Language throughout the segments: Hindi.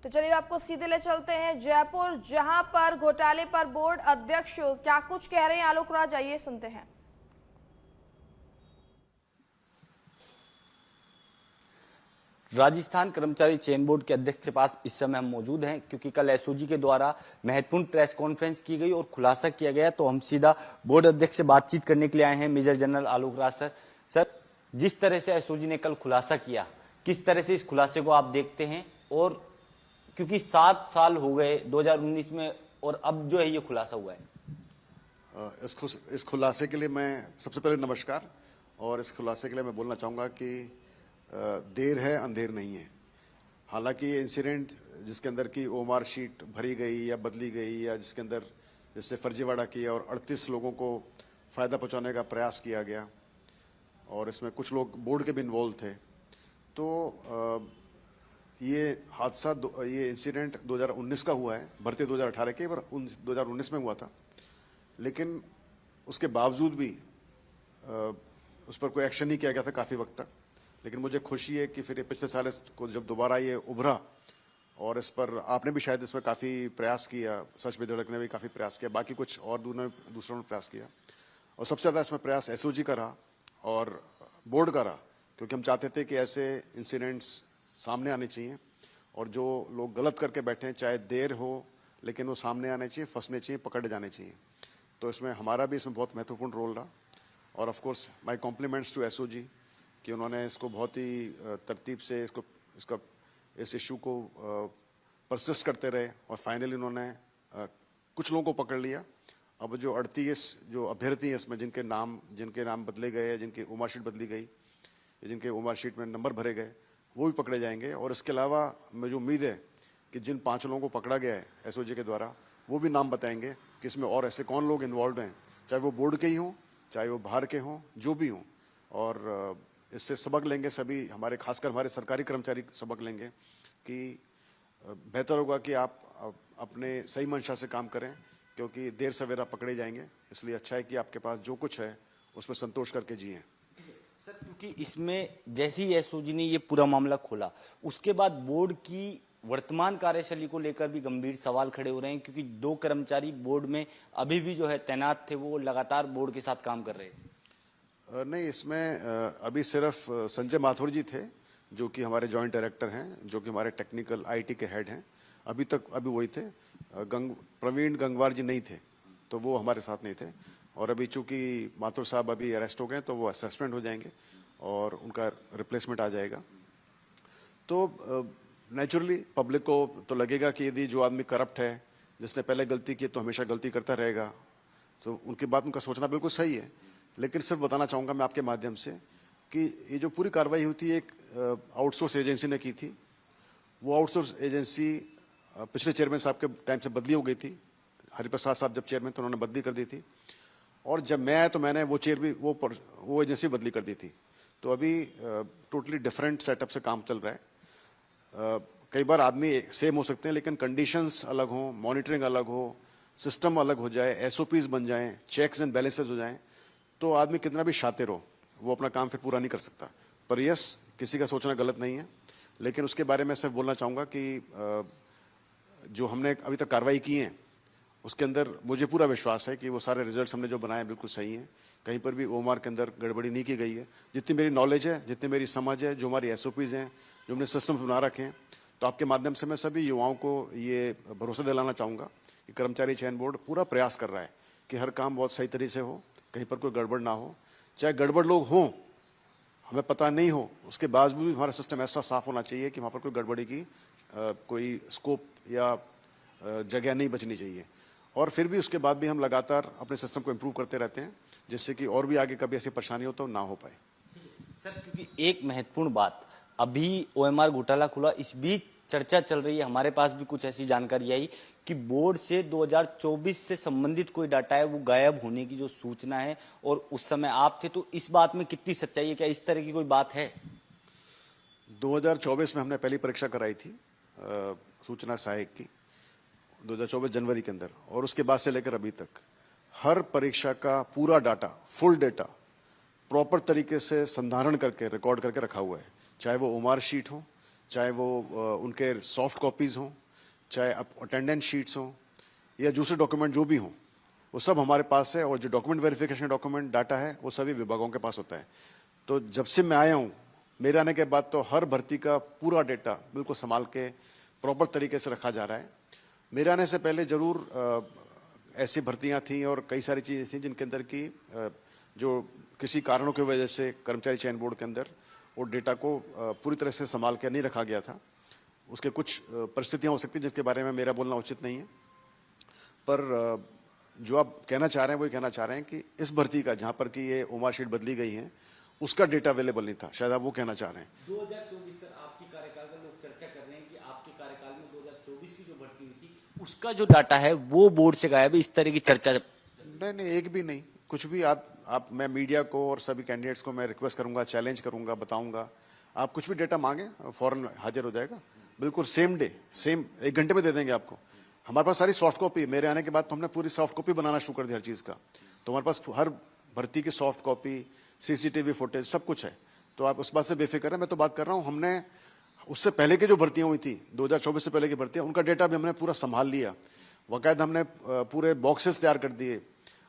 तो चलिए आपको सीधे ले चलते हैं जयपुर, जहां पर घोटाले पर बोर्ड अध्यक्ष क्या कुछ कह रहे हैं आलोक राज, आइए सुनते हैं। राजस्थान कर्मचारी चयन बोर्ड के अध्यक्ष के पास इस समय हम मौजूद हैं, क्योंकि कल एसओजी के द्वारा महत्वपूर्ण प्रेस कॉन्फ्रेंस की गई और खुलासा किया गया। तो हम सीधा बोर्ड अध्यक्ष से बातचीत करने के लिए आए हैं, major general Alok Raj sir. Sir, जिस तरह से एसओजी ने कल खुलासा किया, किस तरह से इस खुलासे को आप देखते हैं? और क्योंकि 7 साल हो गए 2019 में और अब जो है ये खुलासा हुआ है। इस खुलासे के लिए मैं सबसे पहले नमस्कार। और इस खुलासे के लिए मैं बोलना चाहूँगा कि देर है अंधेर नहीं है। हालांकि ये इंसिडेंट जिसके अंदर की ओमार शीट भरी गई या बदली गई या जिसके अंदर जिससे फर्जीवाड़ा किया और 38 लोगों को फ़ायदा पहुंचाने का प्रयास किया गया और इसमें कुछ लोग बोर्ड के भी इन्वॉल्व थे, तो ये हादसा ये इंसिडेंट 2019 का हुआ है। भर्ती 2018 के पर 2019 में हुआ था, लेकिन उसके बावजूद भी उस पर कोई एक्शन नहीं किया गया था काफ़ी वक्त तक। लेकिन मुझे खुशी है कि फिर ये पिछले साल को जब दोबारा ये उभरा और इस पर आपने भी शायद इसमें काफ़ी प्रयास किया, सच बेधड़क ने भी काफ़ी प्रयास किया, बाकी कुछ और दूसरों ने प्रयास किया, और सबसे ज़्यादा इसमें प्रयास एसओजी का रहा और बोर्ड का रहा, क्योंकि हम चाहते थे कि ऐसे इंसिडेंट्स सामने आने चाहिए और जो लोग गलत करके बैठे हैं, चाहे देर हो लेकिन वो सामने आने चाहिए, फंसने चाहिए, पकड़े जाने चाहिए। तो इसमें हमारा भी इसमें बहुत महत्वपूर्ण रोल रहा। और of course my compliments to SOG कि उन्होंने इसको बहुत ही तरतीब से इस इशू को परसिस्ट करते रहे और फाइनली उन्होंने कुछ लोगों को पकड़ लिया। अब जो 38 जो अभ्यर्थी हैं इसमें जिनके नाम बदले गए, जिनकी उमर शीट बदली गई, जिनके उमर शीट में नंबर भरे गए, वो भी पकड़े जाएंगे। और इसके अलावा मुझे उम्मीद है कि जिन 5 लोगों को पकड़ा गया है एसओजी के द्वारा, वो भी नाम बताएंगे कि इसमें और ऐसे कौन लोग इन्वॉल्व हैं, चाहे वो बोर्ड के ही हों, चाहे वो बाहर के हों, जो भी हों। और इससे सबक लेंगे सभी, हमारे खासकर हमारे सरकारी कर्मचारी सबक लेंगे कि बेहतर होगा कि आप अपने सही मंशा से काम करें, क्योंकि देर सवेरा पकड़े जाएंगे। इसलिए अच्छा है कि आपके पास जो कुछ है उसमें संतोष करके जिएं। सर, क्योंकि इसमें जैसे ही एसओजी ने ये पूरा मामला खोला, उसके बाद बोर्ड की वर्तमान कार्यशैली को लेकर भी गंभीर सवाल खड़े हो रहे हैं, क्योंकि 2 कर्मचारी बोर्ड में अभी भी जो है तैनात थे, वो लगातार बोर्ड के साथ काम कर रहे थे। नहीं, इसमें अभी सिर्फ संजय माथुर जी थे जो कि हमारे जॉइंट डायरेक्टर हैं, जो कि हमारे टेक्निकल आईटी के हेड हैं। अभी वही थे। प्रवीण गंगवार जी नहीं थे, तो वो हमारे साथ नहीं थे। और अभी चूंकि माथुर साहब अभी अरेस्ट हो गए, तो वो असेसमेंट हो जाएंगे और उनका रिप्लेसमेंट आ जाएगा। तो नेचुरली पब्लिक को तो लगेगा कि यदि जो आदमी करप्ट है, जिसने पहले गलती की तो हमेशा गलती करता रहेगा, तो उनकी बात उनका सोचना बिल्कुल सही है। लेकिन सिर्फ बताना चाहूँगा मैं आपके माध्यम से कि ये जो पूरी कार्रवाई हुई थी एक आउटसोर्स एजेंसी ने की थी। वो आउटसोर्स एजेंसी पिछले चेयरमैन साहब के टाइम से बदली हो गई थी। हरिप्रसाद साहब जब चेयरमैन थे उन्होंने बदली कर दी थी, और जब मैं आया तो मैंने वो एजेंसी बदली कर दी थी। तो अभी टोटली डिफरेंट सेटअप से काम चल रहा है। कई बार आदमी सेम हो सकते हैं, लेकिन कंडीशंस अलग हों, मॉनिटरिंग अलग हो, सिस्टम अलग हो जाए, एसओपीज बन जाएं, चेक्स एंड बैलेंसेज हो जाएं, तो आदमी कितना भी शातिर हो, वो अपना काम फिर पूरा नहीं कर सकता। पर यस, किसी का सोचना गलत नहीं है, लेकिन उसके बारे में सिर्फ बोलना चाहूँगा कि जो हमने अभी तक कार्रवाई की है उसके अंदर मुझे पूरा विश्वास है कि वो सारे रिजल्ट्स हमने जो बनाए बिल्कुल सही हैं। कहीं पर भी ओमार के अंदर गड़बड़ी नहीं की गई है। जितनी मेरी नॉलेज है, जितनी मेरी समझ है, जो हमारी एसओपीज़ हैं, जो हमने सिस्टम बना रखे हैं, तो आपके माध्यम से मैं सभी युवाओं को ये भरोसा दिलाना चाहूँगा कि कर्मचारी चयन बोर्ड पूरा प्रयास कर रहा है कि हर काम बहुत सही तरीके से हो, कहीं पर कोई गड़बड़ ना हो। चाहे गड़बड़ लोग हों, हमें पता नहीं हो, उसके बावजूद भी हमारा सिस्टम ऐसा साफ होना चाहिए कि वहाँ पर कोई गड़बड़ी की कोई स्कोप या जगह नहीं बचनी चाहिए। और फिर भी उसके बाद भी हम लगातार अपने सिस्टम को इम्प्रूव करते रहते हैं, जिससे कि और भी आगे कभी ऐसी परेशानी हो तो ना हो पाए। सर, क्योंकि एक महत्वपूर्ण बात, अभी ओएमआर घोटाला खुला, इस बीच चर्चा चल रही है, हमारे पास भी कुछ ऐसी जानकारी आई कि बोर्ड से 2024 से संबंधित कोई डाटा है वो गायब होने की जो सूचना है, और उस समय आप थे, तो इस बात में कितनी सच्चाई है? क्या इस तरह की कोई बात है? 2024 में हमने पहली परीक्षा कराई थी सूचना सहायक की, 2024 जनवरी के अंदर, और उसके बाद से लेकर अभी तक हर परीक्षा का पूरा डाटा, फुल डेटा प्रॉपर तरीके से संधारण करके रिकॉर्ड करके रखा हुआ है। चाहे वो ओमार शीट हो, चाहे वो उनके सॉफ्ट कॉपीज़ हों, चाहे अटेंडेंस शीट्स हों या दूसरे डॉक्यूमेंट जो भी हों, वो सब हमारे पास है। और जो डॉक्यूमेंट वेरिफिकेशन डॉक्यूमेंट डाटा है वो सभी विभागों के पास होता है। तो जब से मैं आया हूँ, मेरे आने के बाद तो हर भर्ती का पूरा डेटा बिल्कुल संभाल के प्रॉपर तरीके से रखा जा रहा है। मेरे आने से पहले जरूर ऐसी भर्तियां थी और कई सारी चीज़ें थी जिनके अंदर की जो किसी कारणों की वजह से कर्मचारी चयन बोर्ड के अंदर वो डेटा को पूरी तरह से संभाल के नहीं रखा गया था। उसके कुछ परिस्थितियां हो सकती हैं जिनके बारे में मेरा बोलना उचित नहीं है, पर जो आप कहना चाह रहे हैं वो कहना चाह रहे हैं कि इस भर्ती का जहां पर कि ये उम्र शीट बदली गई है उसका डेटा अवेलेबल नहीं था, शायद आप वो कहना चाह रहे हैं। 2024 सर आपके कार्यकाल में लोग चर्चा कर रहे हैं कि आपके कार्यकाल में 2024 की जो भर्ती हुई थी उसका जो डाटा है वो बोर्ड से गायब है, इस तरह की चर्चा। नहीं, एक भी नहीं, कुछ भी। आप मैं मीडिया को और सभी कैंडिडेट्स को मैं रिक्वेस्ट करूंगा, चैलेंज करूंगा, बताऊंगा। आप कुछ भी डेटा मांगे फौरन हाजिर हो जाएगा, बिल्कुल सेम डे, सेम 1 घंटे में दे देंगे आपको। हमारे पास सारी सॉफ्ट कॉपी, मेरे आने के बाद तो हमने पूरी सॉफ्ट कॉपी बनाना शुरू कर दिया हर चीज़ का। तो हमारे पास हर भर्ती की सॉफ्ट कॉपी, सीसीटीवी फुटेज सब कुछ है। तो आप उस बात से बेफिक्र है। मैं तो बात कर रहा हूँ, हमने उससे पहले की जो भर्तियां हुई थी 2024 से पहले की भर्तियां, उनका डेटा भी हमने पूरा संभाल लिया। बाकायदा हमने पूरे बॉक्सेस तैयार कर दिए।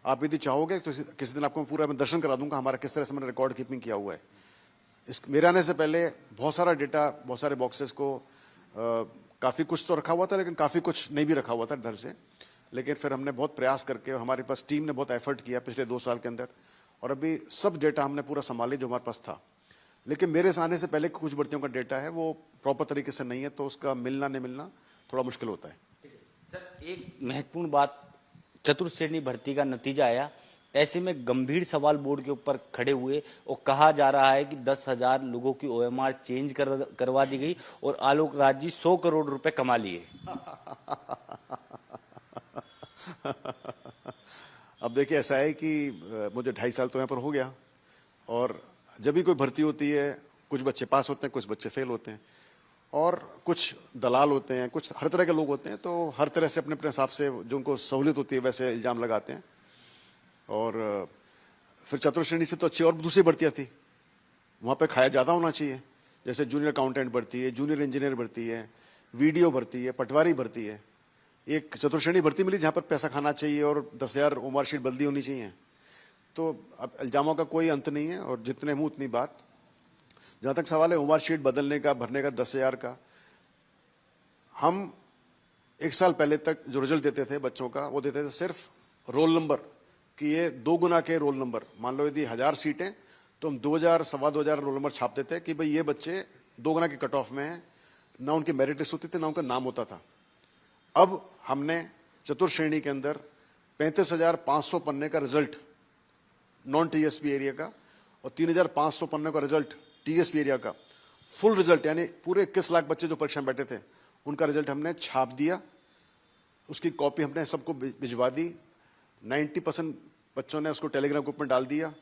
आप यदि चाहोगे तो किसी दिन आपको पूरा मैं दर्शन करा दूंगा हमारा किस तरह से मैंने रिकॉर्ड कीपिंग किया हुआ है। मेरे आने से पहले बहुत सारा डेटा, बहुत सारे बॉक्सेस को काफ़ी कुछ तो रखा हुआ था, लेकिन काफ़ी कुछ नहीं भी रखा हुआ था इधर से। लेकिन फिर हमने बहुत प्रयास करके और हमारे पास टीम ने बहुत एफर्ट किया पिछले 2 साल के अंदर, और अभी सब डेटा हमने पूरा संभाले जो हमारे पास था। लेकिन मेरे आने से पहले कुछ भर्तियों का डेटा है वो प्रॉपर तरीके से नहीं है, तो उसका मिलना नहीं मिलना थोड़ा मुश्किल होता है। सर एक महत्वपूर्ण बात, चतुर्थ श्रेणी भर्ती का नतीजा आया, ऐसे में गंभीर सवाल बोर्ड के ऊपर खड़े हुए और कहा जा रहा है कि 10,000 लोगों की ओएमआर चेंज करवा दी गई और आलोक राज जी 100 करोड़ रुपए कमा लिए। अब देखिए, ऐसा है कि मुझे 2.5 साल तो यहाँ पर हो गया, और जब भी कोई भर्ती होती है कुछ बच्चे पास होते हैं, कुछ बच्चे फेल होते हैं, और कुछ दलाल होते हैं, कुछ हर तरह के लोग होते हैं। तो हर तरह से अपने अपने हिसाब से जो उनको सहूलियत होती है वैसे इल्ज़ाम लगाते हैं। और फिर चतुर्थ श्रेणी से तो अच्छी और दूसरी भर्तियाँ थी, वहाँ पे खाया ज़्यादा होना चाहिए। जैसे जूनियर अकाउंटेंट भर्ती है, जूनियर इंजीनियर भर्ती है, वीडियो भर्ती है, पटवारी भर्ती है। एक चतुर्थ श्रेणी भर्ती मिली जहाँ पर पैसा खाना चाहिए और 10,000 उम्र शीट बदली होनी चाहिए। तो अब इल्ज़ामों का कोई अंत नहीं है, और जितने मुँह उतनी बात। जहाँ तक सवाल है उम्र शीट बदलने का, भरने का 10,000 का, हम 1 साल पहले तक जो रिजल्ट देते थे बच्चों का, वो देते थे सिर्फ रोल नंबर, कि ये 2 गुना के रोल नंबर। मान लो यदि 1000 सीटें तो हम 2,000 सवा 2,000 रोल नंबर छाप देते कि भाई ये बच्चे 2 गुना के कट ऑफ में हैं। ना उनकी मेरिट लिस्ट होती थी, ना उनका नाम होता था। अब हमने चतुर्थ श्रेणी के अंदर 35,500 पन्ने का रिजल्ट नॉन टीएसपी एरिया का और 3,500 पन्ने का रिजल्ट टीएसपी एरिया का, फुल रिजल्ट, यानी पूरे 21 लाख बच्चे जो परीक्षा में बैठे थे उनका रिजल्ट हमने छाप दिया। उसकी कॉपी हमने सबको भिजवा दी। 90% बच्चों ने उसको टेलीग्राम ग्रुप में डाल दिया।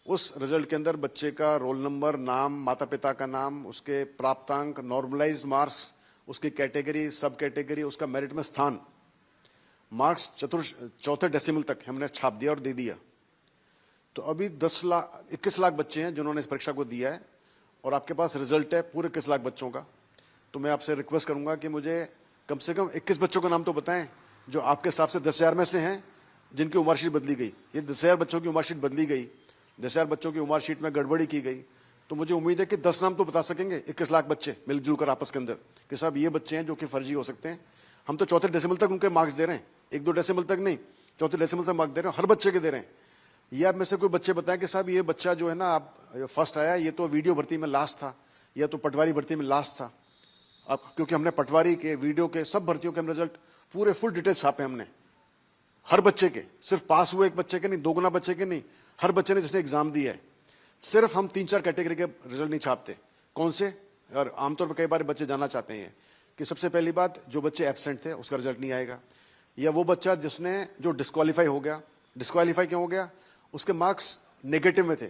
उस रिजल्ट के अंदर बच्चे का रोल नंबर, नाम, माता पिता का नाम, उसके प्राप्तांक, नॉर्मलाइज्ड मार्क्स, उसकी कैटेगरी, सब कैटेगरी, उसका मेरिट में स्थान, मार्क्स चौथे डेसिमल तक हमने छाप दिया और दे दिया। तो अभी 21 लाख बच्चे हैं जिन्होंने इस परीक्षा को दिया है, और आपके पास रिजल्ट है पूरे 21 लाख बच्चों का। तो मैं आपसे रिक्वेस्ट करूंगा कि मुझे कम से कम 21 बच्चों का नाम तो बताएं जो आपके हिसाब से 10,000 में से हैं जिनकी उम्र शीट बदली गई। ये 10,000 बच्चों की उम्र शीट बदली गई, 10,000 बच्चों की उम्र शीट में गड़बड़ी की गई, तो मुझे उम्मीद है कि 10 नाम तो बता सकेंगे 21 लाख बच्चे मिलजुल कर आपस के अंदर कि साहब ये बच्चे हैं जो कि फर्जी हो सकते हैं। हम तो चौथे डेसिमल तक उनके मार्क्स दे रहे हैं, 1-2 डेसिमल तक नहीं, चौथे डेसिमल तक मार्क्स दे रहे हैं, हर बच्चे के दे रहे हैं। ये आप में से कोई बच्चे बताएं कि साहब ये बच्चा जो है ना आप फर्स्ट आया, ये तो वीडियो भर्ती में लास्ट था, या तो पटवारी भर्ती में लास्ट था। अब क्योंकि हमने पटवारी के, वीडियो के, सब भर्तियों के हम रिजल्ट पूरे फुल डिटेल छापे हमने, हर बच्चे के, सिर्फ पास हुए एक बच्चे के नहीं, 2 गुना बच्चे के नहीं, हर बच्चे ने जिसने एग्जाम दिया है। सिर्फ हम 3-4 कैटेगरी के रिजल्ट नहीं छापते। कौन से? और आमतौर पर कई बार बच्चे जानना चाहते हैं कि सबसे पहली बात, जो बच्चे एब्सेंट थे उसका रिजल्ट नहीं आएगा, या वो बच्चा जिसने जो डिस्क्वालीफाई हो गया। डिस्क्वालीफाई क्यों हो गया? उसके मार्क्स नेगेटिव में थे।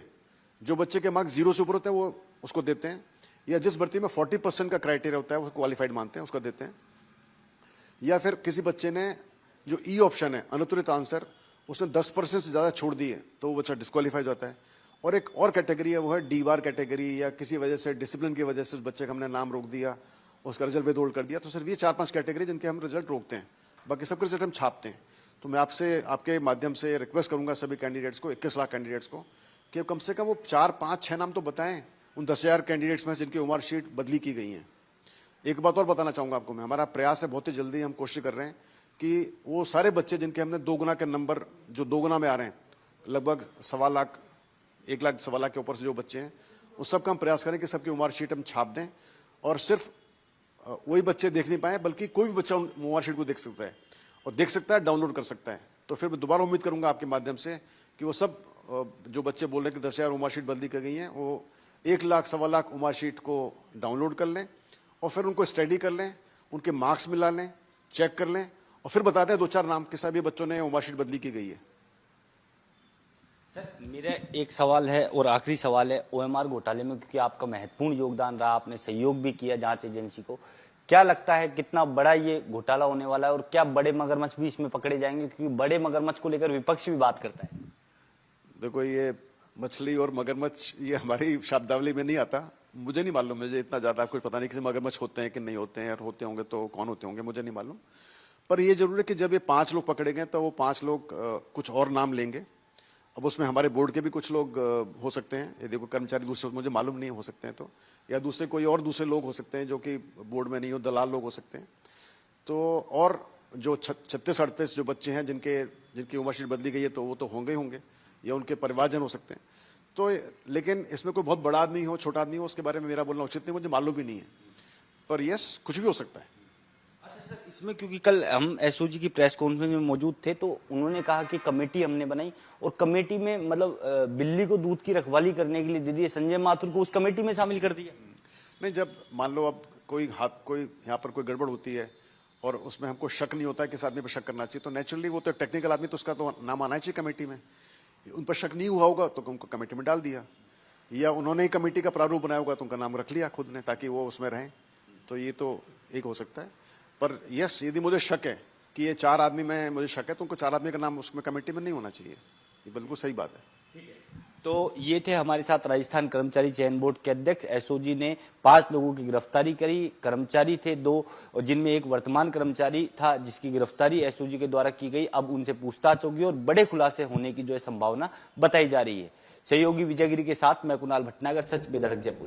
जो बच्चे के मार्क्स 0 से ऊपर होते हैं वो उसको देते हैं, या जिस भर्ती में 40% का क्राइटेरिया होता है वो क्वालिफाइड मानते हैं उसको देते हैं। या फिर किसी बच्चे ने जो ई ऑप्शन है अनुत्तरित आंसर, उसने 10% से ज़्यादा छोड़ दी है तो वो बच्चा डिस्क्वालीफाइड होता है। और एक और कैटेगरी है, वो है डी बार कैटेगरी, या किसी वजह से डिसिप्लिन की वजह से उस बच्चे का हमने नाम रोक दिया, उसका रिजल्ट विदहोल्ड कर दिया। तो सिर्फ ये 4-5 कैटेगरी जिनके हम रिजल्ट रोकते हैं, बाकी सबके रिजल्ट हम छापते हैं। तो मैं आपसे, आपके माध्यम से रिक्वेस्ट करूंगा सभी कैंडिडेट्स को, 21 लाख कैंडिडेट्स को, कि कम से कम वो 4, 5, 6 नाम तो बताएं उन 10,000 कैंडिडेट्स में जिनकी उम्र शीट बदली की गई है। एक बात और बताना चाहूंगा आपको मैं, हमारा प्रयास है, बहुत ही जल्दी हम कोशिश कर रहे हैं कि वो सारे बच्चे जिनके हमने 2 गुना के नंबर, जो 2 गुना में आ रहे हैं, लगभग 1.25 लाख, 1 लाख 1.25 लाख के ऊपर से जो बच्चे हैं, उस सबका हम प्रयास करें कि सबकी उम्र शीट हम छाप दें, और सिर्फ वही बच्चे देख नहीं पाए, बल्कि कोई भी बच्चा उम्र शीट को देख सकता है, और देख सकता है, डाउनलोड कर सकता है। तो फिर मैं दोबारा उम्मीद करूंगा आपके माध्यम से कि वो सब जो बच्चे बोल रहे हैं कि 10,000 उम्र शीट बदली कर गई हैं, वो 1 लाख 1.25 लाख उम्र शीट को डाउनलोड कर लें, और फिर उनको स्टडी कर लें, उनके मार्क्स मिला लें, चेक कर लें, और फिर बता दें 2-4 नाम के सभी बच्चों ने उम्र शीट बदली की गई है। सर, मेरा एक सवाल है और आखिरी सवाल है ओएमआर घोटाले में, क्योंकि आपका महत्वपूर्ण योगदान रहा, आपने सहयोग भी किया जांच एजेंसी को। क्या लगता है कितना बड़ा ये घोटाला होने वाला है, और क्या बड़े मगरमच्छ भी इसमें पकड़े जाएंगे, क्योंकि बड़े मगरमच्छ को लेकर विपक्ष भी बात करता है? देखो, ये मछली और मगरमच्छ ये हमारी शब्दावली में नहीं आता, मुझे नहीं मालूम, मुझे इतना ज्यादा कुछ पता नहीं कि मगरमच्छ होते हैं कि नहीं होते हैं, और होते होंगे तो कौन होते होंगे, मुझे नहीं मालूम। पर ये जरूर है कि जब ये 5 लोग पकड़े गए तो वो 5 लोग कुछ और नाम लेंगे। अब उसमें हमारे बोर्ड के भी कुछ लोग हो सकते हैं, यदि कोई कर्मचारी दूसरे, मुझे मालूम नहीं, हो सकते हैं तो, या दूसरे कोई और दूसरे लोग हो सकते हैं जो कि बोर्ड में नहीं हो, दलाल लोग हो सकते हैं। तो और जो 36-38 जो बच्चे हैं जिनकी उम्र शीट बदली गई है, तो वो तो होंगे ही होंगे, या उनके परिवारजन हो सकते हैं। तो लेकिन इसमें कोई बहुत बड़ा आदमी हो, छोटा आदमी हो, उसके बारे में मेरा बोलना उचित नहीं, मुझे मालूम भी नहीं है। पर यस, कुछ भी हो सकता है। अच्छा सर, इसमें क्योंकि कल हम एसओजी की प्रेस कॉन्फ्रेंस में मौजूद थे, तो उन्होंने कहा कि कमेटी हमने बनाई, और कमेटी में मतलब बिल्ली को दूध की रखवाली करने के लिए दीदी संजय माथुर को उस कमेटी में शामिल कर दिया। नहीं, जब मान लो अब कोई यहाँ पर कोई गड़बड़ होती है और उसमें हमको शक नहीं होता है किस आदमी पर शक करना चाहिए, तो नेचुरली वो तो टेक्निकल आदमी, तो उसका तो नाम आना चाहिए कमेटी में। उन पर शक नहीं हुआ होगा तो उनको कमेटी में डाल दिया, या उन्होंने ही कमेटी का प्रारूप बनाया होगा तो उनका नाम रख लिया खुद ने, ताकि वो उसमें रहें। तो ये तो एक हो सकता है। पर यस, यदि मुझे शक है कि ये 4 आदमी में मुझे शक है, तो उनको 4 आदमी का नाम उसमें कमेटी में नहीं होना चाहिए। ये बिल्कुल सही बात है। तो ये थे हमारे साथ राजस्थान कर्मचारी चयन बोर्ड के अध्यक्ष। एसओजी ने 5 लोगों की गिरफ्तारी करी। कर्मचारी थे 2, जिनमें एक वर्तमान कर्मचारी था जिसकी गिरफ्तारी एसओजी के द्वारा की गई। अब उनसे पूछताछ होगी और बड़े खुलासे होने की जो है संभावना बताई जा रही है। सहयोगी विजयगिरी के साथ मैं कुणाल भटनागर, सच बेधड़क जयपुर।